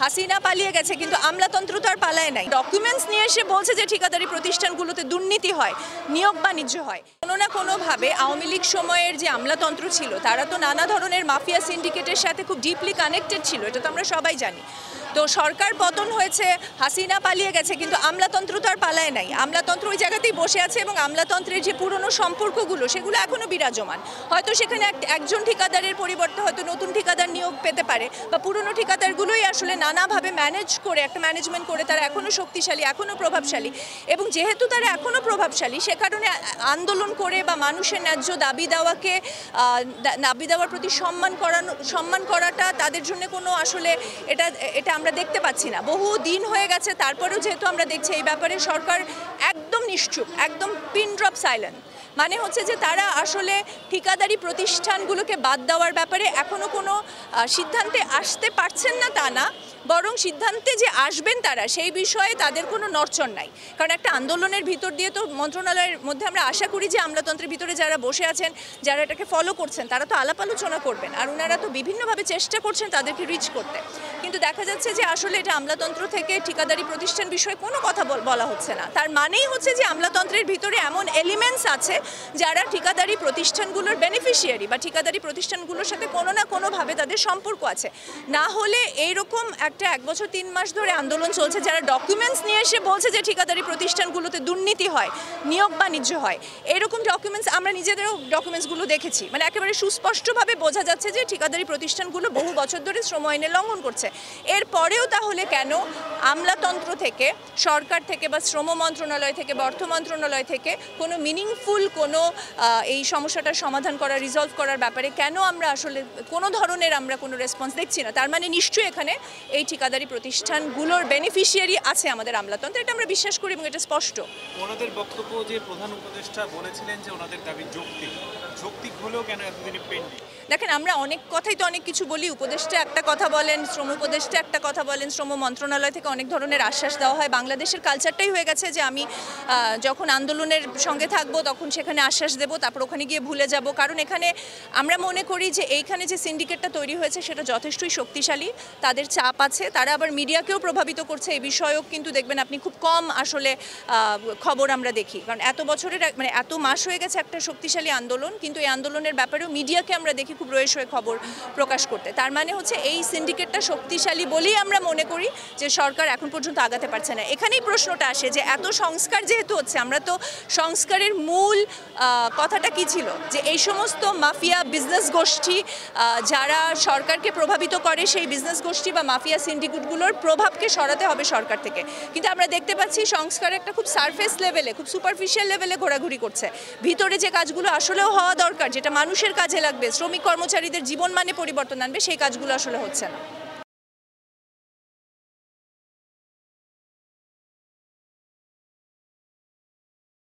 হাসিনা পালিয়ে গেছে কিন্তু আমলাতন্ত্র তো আর পালায় নাই। ডকুমেন্টস নিয়ে এসে বলছে যে ঠিকাদারি প্রতিষ্ঠানগুলোতে দুর্নীতি হয়, নিয়োগ বাণিজ্য হয়। কোনো না কোনোভাবে আওয়ামী লীগ সময়ের যে আমলাতন্ত্র ছিল তারা তো নানা ধরনের মাফিয়া সিন্ডিকেটের সাথে খুব ডিপলি কানেক্টেড ছিল, এটা তো আমরা সবাই জানি। তো সরকার পতন হয়েছে, হাসিনা পালিয়ে গেছে কিন্তু আমলাতন্ত্র তো আর পালায় নাই। আমলাতন্ত্র ওই জায়গাতেই বসে আছে এবং আমলাতন্ত্রের যে পুরনো সম্পর্কগুলো সেগুলো এখনও বিরাজমান। হয়তো সেখানে একজন ঠিকাদারের পরিবর্তে হয়তো নতুন ঠিকাদার নিয়োগ পেতে পারে, বা পুরনো ঠিকাদারগুলোই আসলে নানাভাবে ম্যানেজ করে একটা ম্যানেজমেন্ট করে তারা এখনও শক্তিশালী, এখনও প্রভাবশালী। এবং যেহেতু তারা এখনও প্রভাবশালী সে কারণে আন্দোলন করে বা মানুষের ন্যায্য দাবি দেওয়ার প্রতি সম্মান করাটা তাদের জন্য কোনো আসলে এটা আমরা দেখতে পাচ্ছি না। বহু দিন হয়ে গেছে, তারপরেও যেহেতু আমরা দেখছি এই ব্যাপারে সরকার একদম নিশ্চুপ, একদম পিন ড্রপ সাইলেন্ট। মানে হচ্ছে যে তারা আসলে ঠিকাদারি প্রতিষ্ঠানগুলোকে বাদ দেওয়ার ব্যাপারে এখনও কোনো সিদ্ধান্তে আসতে পারছেন না তা না, বরং সিদ্ধান্তে যে আসবেন তারা সেই বিষয়ে তাদের কোনো নড়চড় নাই। কারণ একটা আন্দোলনের ভিতর দিয়ে তো মন্ত্রণালয়ের মধ্যে আমরা আশা করি যে আমলাতন্ত্রের ভিতরে যারা বসে আছেন, যারা এটাকে ফলো করছেন তারা তো আলাপ আলোচনা করবেন, আর ওনারা তো বিভিন্নভাবে চেষ্টা করছেন তাদেরকে রিচ করতে। কিন্তু দেখা যাচ্ছে যে আসলে এটা আমলাতন্ত্র থেকে ঠিকাদারি প্রতিষ্ঠান বিষয়ে কোনো কথা বলা হচ্ছে না। তার মানেই হচ্ছে যে আমলাতন্ত্রের ভিতরে এমন এলিমেন্টস আছে যারা ঠিকাদারি প্রতিষ্ঠানগুলোর বেনিফিশিয়ারি বা ঠিকাদারি প্রতিষ্ঠানগুলোর সাথে কোনো না কোনোভাবে তাদের সম্পর্ক আছে। না হলে এইরকম একটা 1 বছর 3 মাস ধরে আন্দোলন চলছে, যারা ডকুমেন্টস নিয়ে এসে বলছে যে ঠিকাদারি প্রতিষ্ঠানগুলোতে দুর্নীতি হয়, নিয়োগ বাণিজ্য হয়। এরকম ডকুমেন্টস আমরা নিজেদেরও ডকুমেন্টসগুলো দেখেছি, মানে একেবারে সুস্পষ্টভাবে বোঝা যাচ্ছে যে ঠিকাদারি প্রতিষ্ঠানগুলো বহু বছর ধরে শ্রম আইনের লঙ্ঘন করছে। এরপরেও তাহলে কেন আমলাতন্ত্র থেকে, সরকার থেকে বা শ্রম মন্ত্রণালয় থেকে বা অর্থ মন্ত্রণালয় থেকে কোনো মিনিংফুল কোনো এই সমস্যাটার সমাধান করা, রিজলভ করার ব্যাপারে কেন আমরা আসলে কোনো ধরনের কোনো রেসপন্স দেখছি না? তার মানে নিশ্চয়ই এখানে এই ঠিকাদারি প্রতিষ্ঠানগুলোর বেনিফিশিয়ারি আছে আমাদের আমলাতন্ত্রে, এটা আমরা বিশ্বাস করি এবং এটা স্পষ্ট। ওনাদের বক্তব্য যে প্রধান উপদেষ্টা বলেছিলেন যে ওনাদের দাবি যৌক্তিক হলেও কেন এতদিন পেন্ডিং? দেখেন, আমরা অনেক কথাই তো অনেক কিছু বলি। উপদেষ্টা একটা কথা বলেন, শ্রম উপদেষ্টা একটা কথা বলেন, শ্রম মন্ত্রণালয় থেকে অনেক ধরনের আশ্বাস দেওয়া হয়। বাংলাদেশের কালচারটাই হয়ে গেছে যে আমি যখন আন্দোলনের সঙ্গে থাকবো তখন সেখানে আশ্বাস দেবো, তারপর ওখানে গিয়ে ভুলে যাব। কারণ এখানে আমরা মনে করি যে এইখানে যে সিন্ডিকেটটা তৈরি হয়েছে সেটা যথেষ্টই শক্তিশালী, তাদের চাপ আছে, তারা আবার মিডিয়াকেও প্রভাবিত করছে। এই বিষয়েও কিন্তু দেখবেন আপনি খুব কম আসলে খবর আমরা দেখি, কারণ এত বছরের এত মাস হয়ে গেছে একটা শক্তিশালী আন্দোলন, কিন্তু এই আন্দোলনের ব্যাপারেও মিডিয়াকে আমরা দেখি খুব রয়েস হয়ে খবর প্রকাশ করতে। তার মানে হচ্ছে এই সিন্ডিকেটটা শক্তিশালী বলেই আমরা মনে করি যে সরকার এখন পর্যন্ত আগাতে পারছে না। এখানেই প্রশ্নটা আসে যে এত সংস্কার যেহেতু হচ্ছে, আমরা তো সংস্কারের মূল কথাটা কি ছিল যে এই সমস্ত মাফিয়া বিজনেস গোষ্ঠী যারা সরকারকে প্রভাবিত করে, সেই বিজনেস গোষ্ঠী বা মাফিয়া সিন্ডিকেটগুলোর প্রভাবকে সরাতে হবে সরকার থেকে। কিন্তু আমরা দেখতে পাচ্ছি সংস্কার একটা খুব সারফেস লেভেলে, খুব সুপারফিশিয়াল লেভেলে ঘোরাঘুরি করছে। ভিতরে যে কাজগুলো আসলেও হওয়া দরকার, যেটা মানুষের কাজে লাগবে, শ্রমিক কর্মচারীদের জীবন মানে পরিবর্তন আনবে, সেই কাজগুলো আসলে হচ্ছে না।